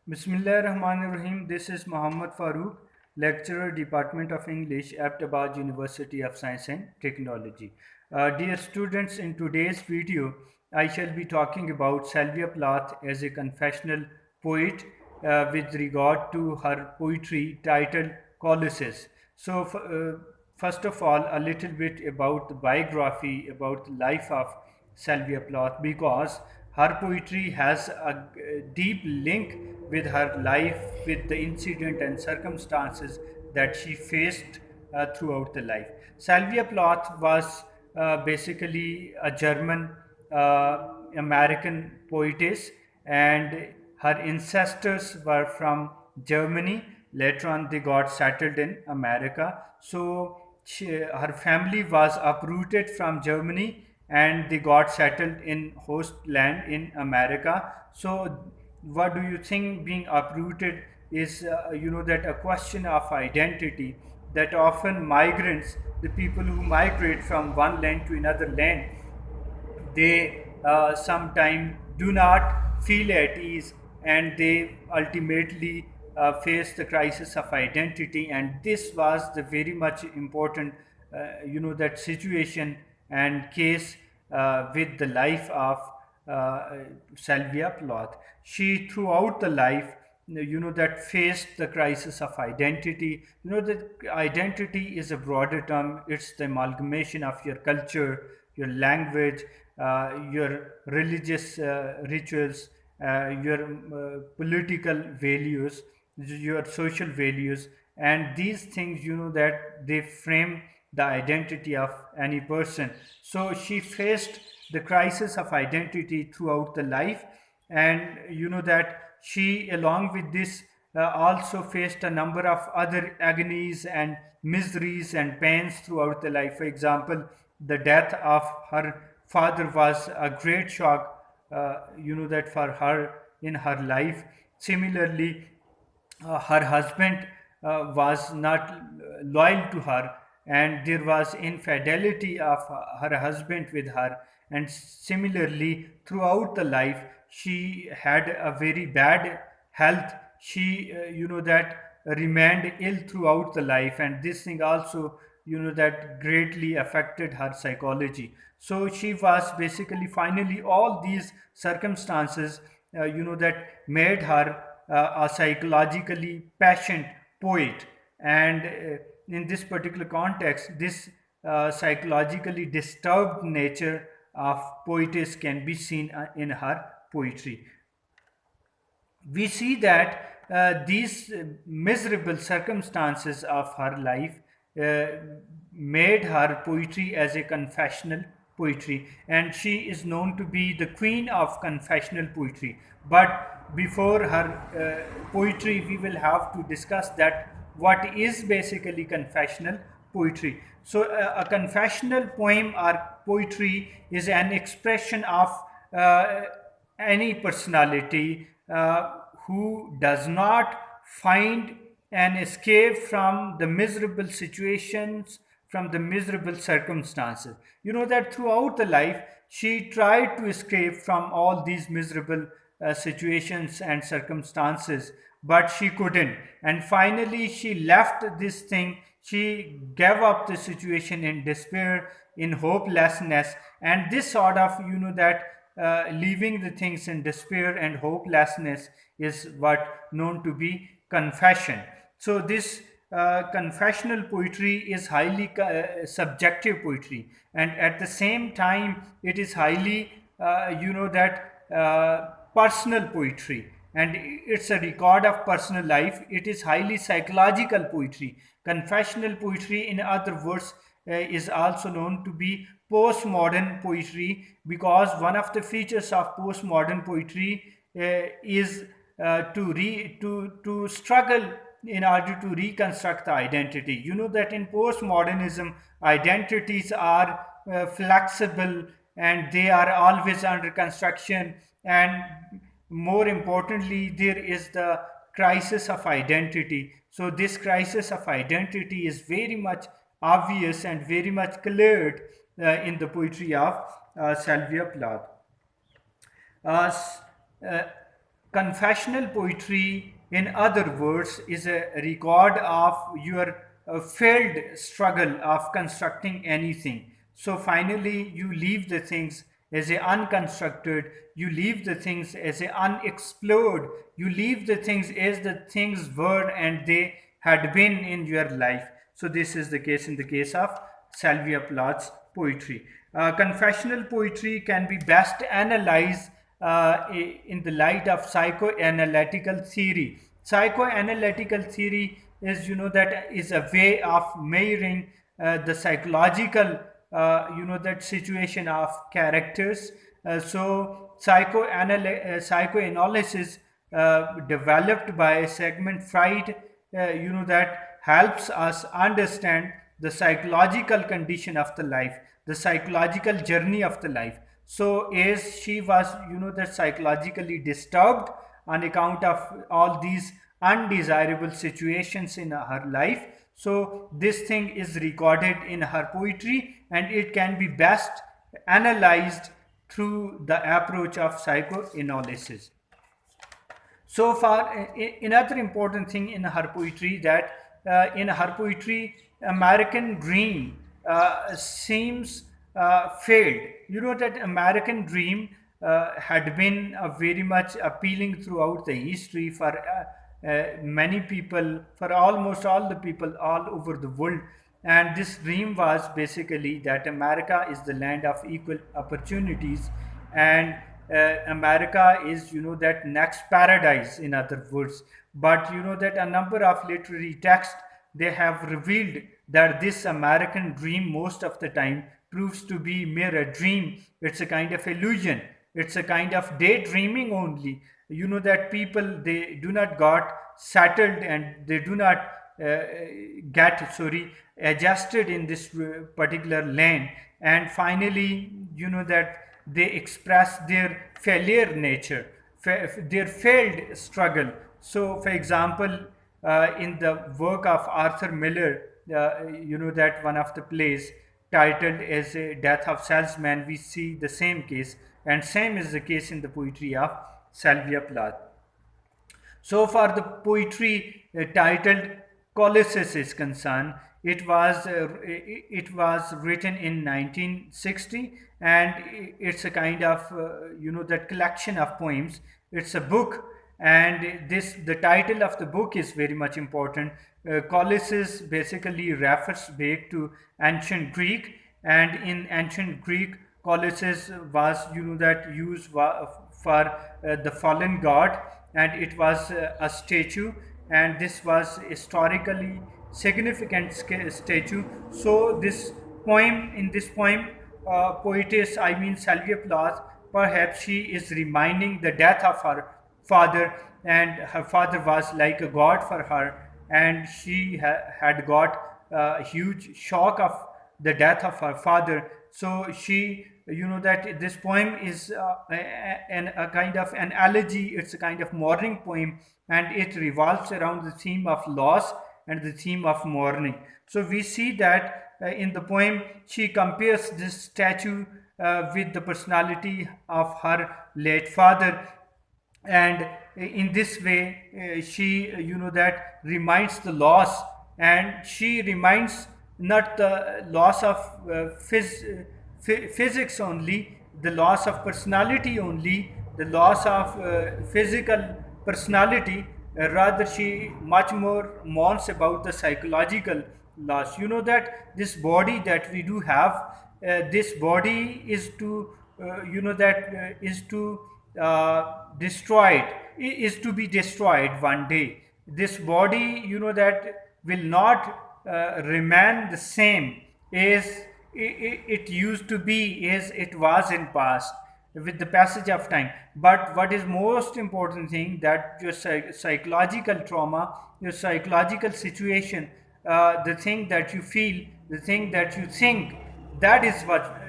Bismillahirrahmanirrahim. This is Muhammad Farooq, lecturer, Department of English, Aptabad University of Science and Technology. Dear students, in today's video, I shall be talking about Sylvia Plath as a confessional poet with regard to her poetry titled Colossus. First of all, a little bit about the biography, about the life of Sylvia Plath, because her poetry has a deep link with her life, with the incident and circumstances that she faced throughout the life. Sylvia Plath was basically a German American poetess, and her ancestors were from Germany. Later on, they got settled in America. Her family was uprooted from Germany and they got settled in host land in America. So, what do you think being uprooted is, that a question of identity that often migrants, the people who migrate from one land to another land, they sometimes do not feel at ease and they ultimately face the crisis of identity, and this was the very much important that situation and case with the life of Sylvia Plath. She throughout the life that faced the crisis of identity. That identity is a broader term. It's the amalgamation of your culture, your language, your religious rituals, your political values, your social values, and these things that they frame the identity of any person. So she faced the crisis of identity throughout the life, and that she, along with this, also faced a number of other agonies and miseries and pains throughout the life. For example, the death of her father was a great shock, that for her in her life. Similarly, her husband was not loyal to her, and there was infidelity of her husband with her. And similarly, throughout the life, she had a very bad health. She that remained ill throughout the life, and this thing also that greatly affected her psychology. So she was basically, finally, all these circumstances that made her a psychologically passionate poet. And in this particular context, this psychologically disturbed nature of poetess can be seen in her poetry. We see that these miserable circumstances of her life made her poetry as a confessional poetry, and she is known to be the queen of confessional poetry. But before her poetry, we will have to discuss that what is basically confessional poetry. So a confessional poem or poetry is an expression of uh, any personality who does not find an escape from the miserable situations, from the miserable circumstances. That throughout the life, she tried to escape from all these miserable situations and circumstances, but she couldn't. And finally, she left this thing. She gave up the situation in despair, in hopelessness, and this sort of, that leaving the things in despair and hopelessness is what known to be confession. So this confessional poetry is highly subjective poetry, and at the same time it is highly that personal poetry, and it's a record of personal life. It is highly psychological poetry. Confessional poetry, in other words, is also known to be postmodern poetry, because one of the features of postmodern poetry is to struggle in order to reconstruct the identity. That in postmodernism, identities are flexible and they are always under construction, and more importantly, there is the crisis of identity. So this crisis of identity is very much obvious and very much cleared in the poetry of Sylvia Plath. Uh, s- uh, Confessional poetry, in other words, is a record of your failed struggle of constructing anything. So finally, you leave the things as a unconstructed, you leave the things as a unexplored, you leave the things as the things were and they had been in your life. So this is the case in the case of Sylvia Plath's poetry. Confessional poetry can be best analyzed in the light of psychoanalytical theory. Psychoanalytical theory is, that is a way of measuring the psychological, that situation of characters. So psychoanalysis developed by Sigmund Freud, that helps us understand the psychological condition of the life, the psychological journey of the life. So as she was, that psychologically disturbed on account of all these undesirable situations in her life, so this thing is recorded in her poetry and it can be best analyzed through the approach of psychoanalysis. So far, another important thing in her poetry, that in her poetry, American dream seems failed. You know that American dream had been very much appealing throughout the history for many people, for almost all the people all over the world. And this dream was basically that America is the land of equal opportunities, and America is, that next paradise, in other words. But that a number of literary texts, they have revealed that this American dream most of the time proves to be mere a dream. It's a kind of illusion. It's a kind of daydreaming only. That people, they do not got settled and they do not uh, get, sorry, adjusted in this particular land, and finally, that they express their failure nature, their failed struggle. So for example, in the work of Arthur Miller, that one of the plays titled as a Death of Salesman, we see the same case, and same is the case in the poetry of Sylvia Plath. So far, the poetry titled Colossus is concerned, it was written in 1960, and it's a kind of, that collection of poems. It's a book, and this the title of the book is very much important. Colossus basically refers back to ancient Greek, and in ancient Greek, Colossus was, that used for the fallen god, and it was a statue, and this was historically significant statue. So this poem, in this poem, poetess, I mean Sylvia Plath, perhaps she is reminding the death of her father, and her father was like a god for her, and she had got a huge shock of the death of her father. So she, that this poem is a kind of an elegy, it's a kind of mourning poem, and it revolves around the theme of loss and the theme of mourning. So we see that in the poem she compares this statue with the personality of her late father, and in this way she, that reminds the loss, and she reminds not the loss of physics only, the loss of personality only, the loss of physical personality. Rather, she much more mourns about the psychological loss. That this body that we do have, this body is to, is to destroyed, is to be destroyed one day. This body, that will not remain the same as it used to be, as it was in past, with the passage of time. But what is most important thing, that your psychological trauma, your psychological situation, the thing that you feel, the thing that you think, that is what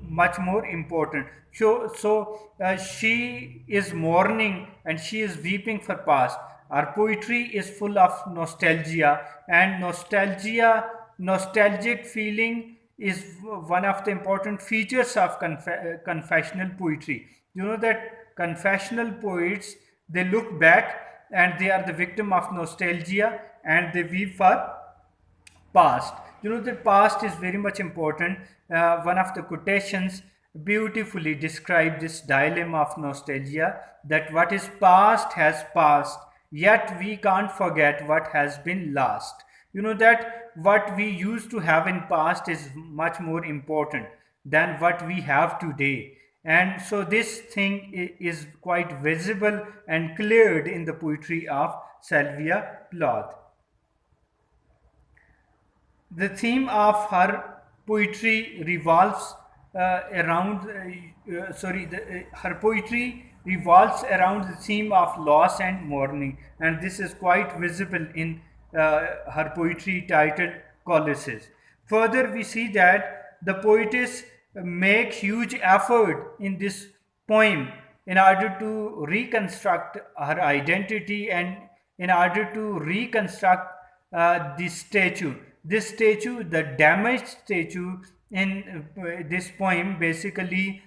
much more important. So she is mourning and she is weeping for past. Our poetry is full of nostalgia, and nostalgic feeling is one of the important features of confessional poetry. You know that confessional poets, They look back and they are the victim of nostalgia and they weep for past. You know, the past is very much important. One of the quotations beautifully describe this dilemma of nostalgia, that what is past has passed, yet we can't forget what has been lost. You know that what we used to have in past is much more important than what we have today. And so this thing is quite visible and cleared in the poetry of Sylvia Plath. The theme of her poetry revolves her poetry revolves around the theme of loss and mourning, and this is quite visible in her poetry titled Colossus. Further, we see that the poetess make huge effort in this poem in order to reconstruct her identity and in order to reconstruct this statue. This statue, the damaged statue in this poem, basically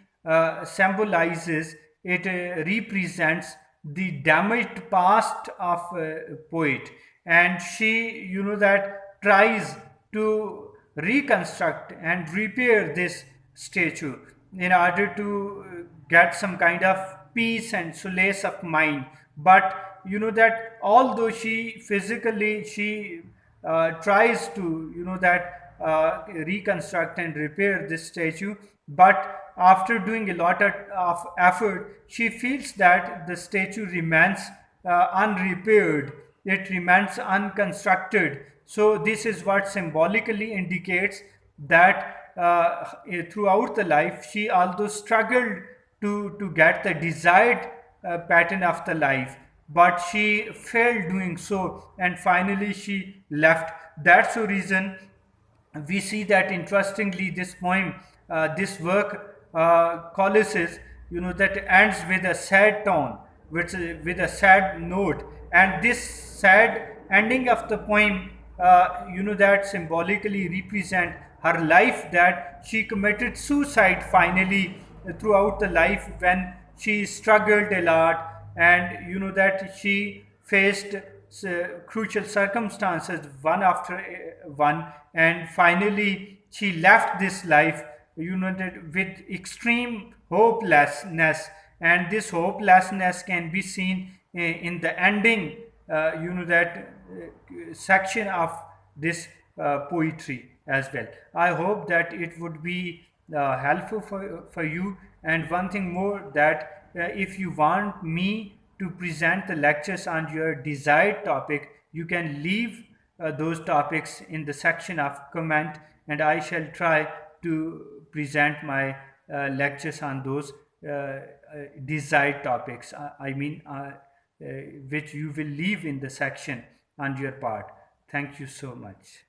symbolizes, it represents the damaged past of a poet, and she, you know, that tries to reconstruct and repair this statue in order to get some kind of peace and solace of mind. But you know that although she physically she tries to, you know, that reconstruct and repair this statue, but after doing a lot of effort, she feels that the statue remains unrepaired, it remains unconstructed. So this is what symbolically indicates that throughout the life she although struggled to get the desired pattern of the life, but she failed doing so and finally she left. That's the reason we see that, interestingly, this poem, this work, Colossus, you know, that ends with a sad tone, with a sad note, and this sad ending of the poem, you know, that symbolically represent her life, that she committed suicide finally throughout the life when she struggled a lot, and you know that she faced crucial circumstances one after one, and finally she left this life, you know, that with extreme hopelessness, and this hopelessness can be seen in the ending, you know, that section of this poetry as well. I hope that it would be helpful for you. And one thing more, that if you want me to present the lectures on your desired topic, you can leave those topics in the section of comment, and I shall try to present my lectures on those desired topics. Which you will leave in the section on your part. Thank you so much.